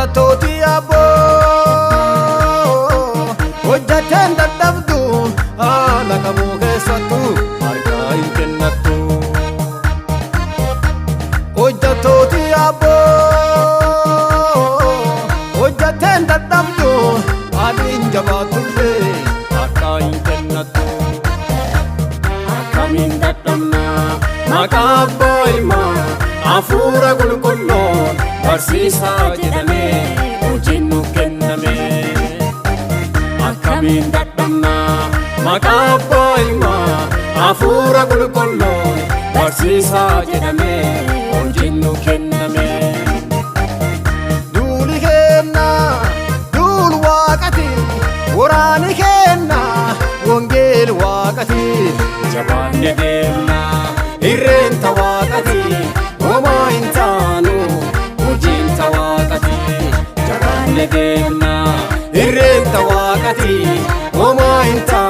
hojjattooti abboo hojjateen dadhabdu haala kamuu keessattu harkaa hin kennattu. Hojjattooti abboo hojjateen dadhabdu adiin jabaatullee harkaa hin kennattu. Akkamiin dadhabna maqaa abbaa ilmaa hafuura qulqulluun barsiisaa jedhamee hojiin nuuf kenname. Akkamiin dadhabna maqaa abbaa ilmaa hafuura qulqulluun barsiisaa jedhamee hojiin nuuf kenname. Duuli kenna duul waaqati waraani kenna wongeel waaqati jabaanne deemna irreen tawaaqati homaa hin taanu hojiin tawaaqati jabaanne deemna irreen tawaaqati homaa hin taanu.